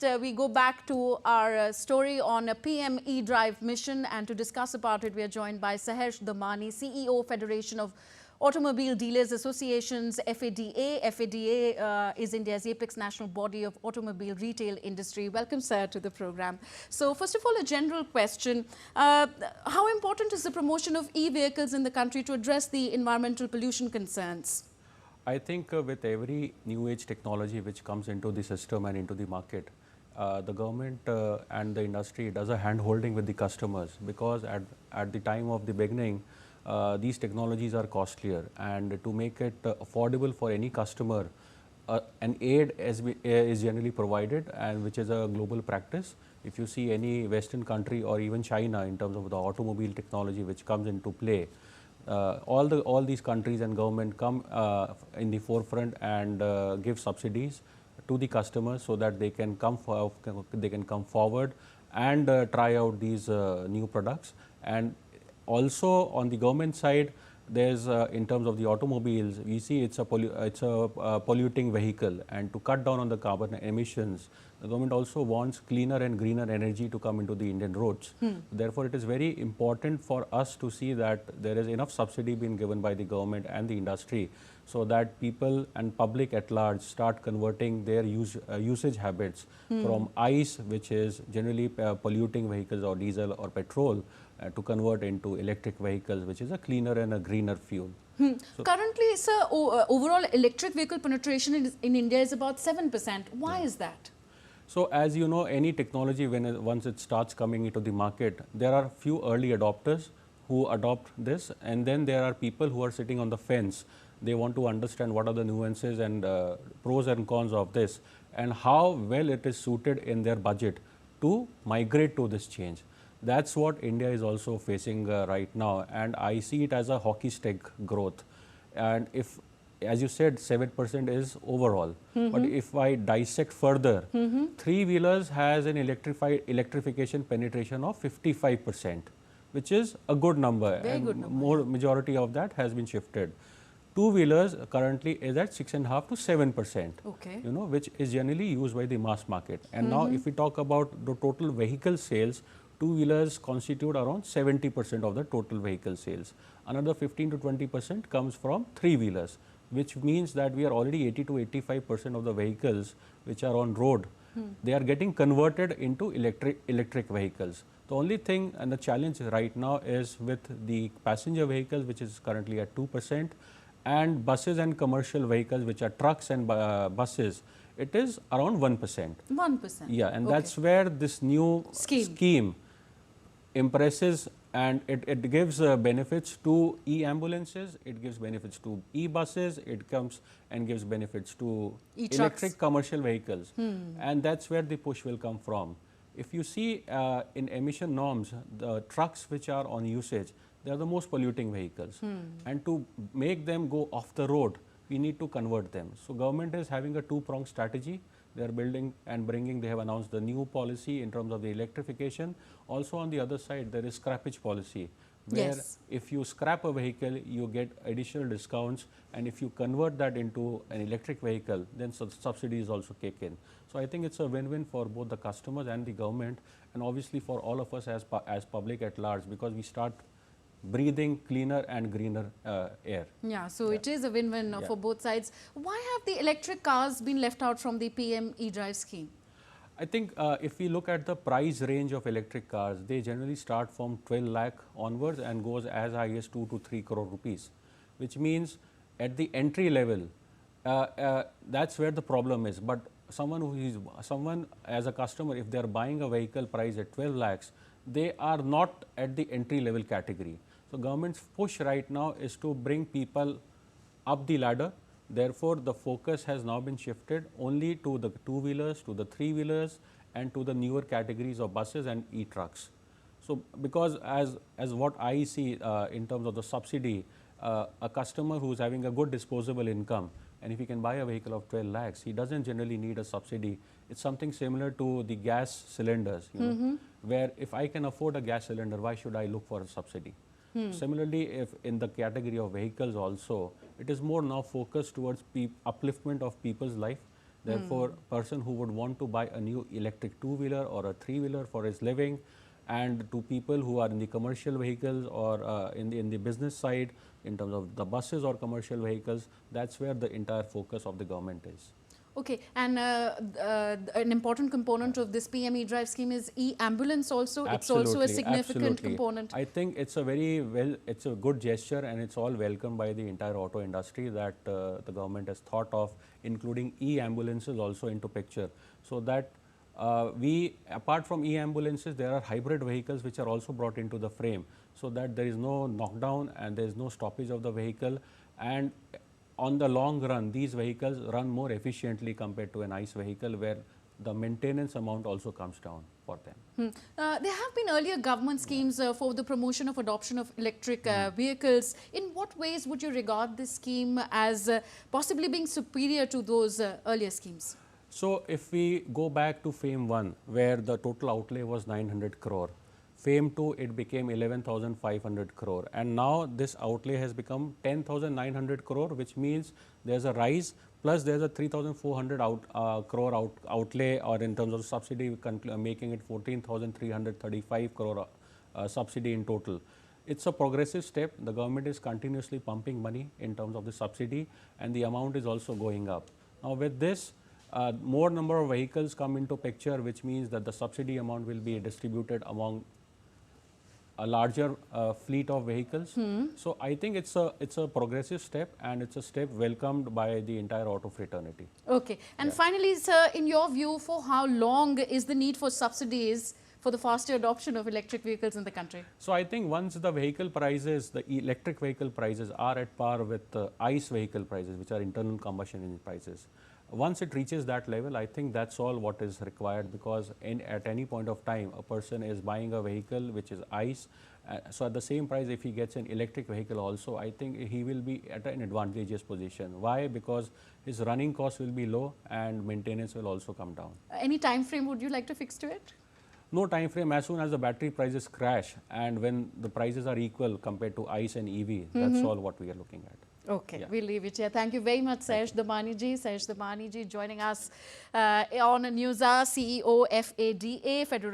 We go back to our story on a PM e-drive mission, and to discuss about it we are joined by Saharsh Damani, CEO Federation of Automobile Dealers Associations, FADA. FADA is India's apex national body of automobile retail industry. Welcome, sir, to the program. So first of all, a general question. How important is the promotion of e-vehicles in the country to address the environmental pollution concerns? I think with every new age technology which comes into the system and into the market, the government and the industry does a hand holding with the customers, because at the time of the beginning, these technologies are costlier, and to make it affordable for any customer, an aid is generally provided, and which is a global practice. If you see any Western country or even China in terms of the automobile technology which comes into play, all these countries and government come in the forefront and give subsidies to the customers so that they can come forward and try out these new products. And also on the government side, there's in terms of the automobiles, we see it's a polluting vehicle, and to cut down on the carbon emissions, the government also wants cleaner and greener energy to come into the Indian roads. Therefore, it is very important for us to see that there is enough subsidy being given by the government and the industry, so that people and public at large start converting their usage habits from ICE, which is generally polluting vehicles, or diesel or petrol, to convert into electric vehicles, which is a cleaner and a greener fuel. So currently, sir, overall electric vehicle penetration in India is about 7%. Why is that? So as you know, any technology, once it starts coming into the market, there are few early adopters who adopt this, and then there are people who are sitting on the fence. They want to understand what are the nuances and pros and cons of this, and how well it is suited in their budget to migrate to this change. That's what India is also facing right now, and I see it as a hockey stick growth. And if, as you said, 7% is overall, but if I dissect further, three-wheelers has an electrification penetration of 55%, which is a good number. Very and good number. More majority of that has been shifted. Two-wheelers currently is at 6.5 to 7%, Okay. which is generally used by the mass market. And now if we talk about the total vehicle sales, two-wheelers constitute around 70% of the total vehicle sales. Another 15 to 20% comes from three-wheelers, which means that we are already 80 to 85% of the vehicles which are on road, they are getting converted into electric vehicles. The only thing and the challenge right now is with the passenger vehicles, which is currently at 2%, and buses and commercial vehicles, which are trucks and buses, it is around 1%. 1%. Yeah, and Okay. that's where this new scheme impresses, and it gives benefits to e-ambulances, it gives benefits to e-buses, it comes and gives benefits to electric commercial vehicles. And that's where the push will come from. If you see in emission norms, the trucks which are on usage, they are the most polluting vehicles. And to make them go off the road, we need to convert them. So government is having a two-pronged strategy. They are building and bringing, they have announced the new policy in terms of the electrification. Also on the other side, there is scrappage policy, where if you scrap a vehicle, you get additional discounts, and if you convert that into an electric vehicle, then subsidies also kick in. So I think it's a win-win for both the customers and the government, and obviously for all of us as public at large, because we start breathing cleaner and greener air. Yeah, so it is a win-win for both sides. Why have the electric cars been left out from the PM e-drive scheme? I think if we look at the price range of electric cars, they generally start from 12 lakh onwards and goes as high as 2 to 3 crore rupees, which means at the entry level, that's where the problem is. But someone as a customer, if they are buying a vehicle price at 12 lakhs, they are not at the entry level category. So government's push right now is to bring people up the ladder. Therefore, the focus has now been shifted only to the two-wheelers, to the three-wheelers, and to the newer categories of buses and e-trucks. So because as what I see in terms of the subsidy, a customer who is having a good disposable income, and if he can buy a vehicle of 12 lakhs, he doesn't generally need a subsidy. It's something similar to the gas cylinders, where if I can afford a gas cylinder, why should I look for a subsidy? Similarly, if in the category of vehicles also, it is more now focused towards upliftment of people's life. Therefore, person who would want to buy a new electric two-wheeler or a three-wheeler for his living, and to people who are in the commercial vehicles or in the business side, in terms of the buses or commercial vehicles, that's where the entire focus of the government is. Okay, and an important component of this PM E-Drive scheme is e-ambulance also. It's also a significant component. I think it's a it's a good gesture, and it's all welcomed by the entire auto industry that the government has thought of including e-ambulances also into picture, so that apart from e-ambulances, there are hybrid vehicles which are also brought into the frame, so that there is no knockdown and there is no stoppage of the vehicle, and on the long run, these vehicles run more efficiently compared to an ICE vehicle, where the maintenance amount also comes down for them. There have been earlier government schemes for the promotion of adoption of electric vehicles. In what ways would you regard this scheme as possibly being superior to those earlier schemes? So, if we go back to FAME 1, where the total outlay was 900 crore, FAME 2, it became 11,500 crore, and now this outlay has become 10,900 crore, which means there's a rise, plus there's a 3,400 crore outlay, or in terms of subsidy, making it 14,335 crore subsidy in total. It's a progressive step. The government is continuously pumping money in terms of the subsidy, and the amount is also going up. Now, with this, more number of vehicles come into picture, which means that the subsidy amount will be distributed among a larger fleet of vehicles. So, I think it's a progressive step, and it's a step welcomed by the entire auto fraternity. Okay. And finally, sir, in your view, for how long is the need for subsidies for the faster adoption of electric vehicles in the country? So, I think once the vehicle prices, the electric vehicle prices are at par with ICE vehicle prices, which are internal combustion engine prices. Once it reaches that level, I think that's all what is required, because at any point of time, a person is buying a vehicle which is ICE. So, at the same price, if he gets an electric vehicle also, I think he will be at an advantageous position. Why? Because his running costs will be low and maintenance will also come down. Any time frame would you like to fix to it? No time frame. As soon as the battery prices crash and when the prices are equal compared to ICE and EV, that's all what we are looking at. Okay, we'll leave it here. Thank you very much, Sahesh Damani ji. Sahesh Damani ji joining us on NewsNight, CEO, FADA, Federation.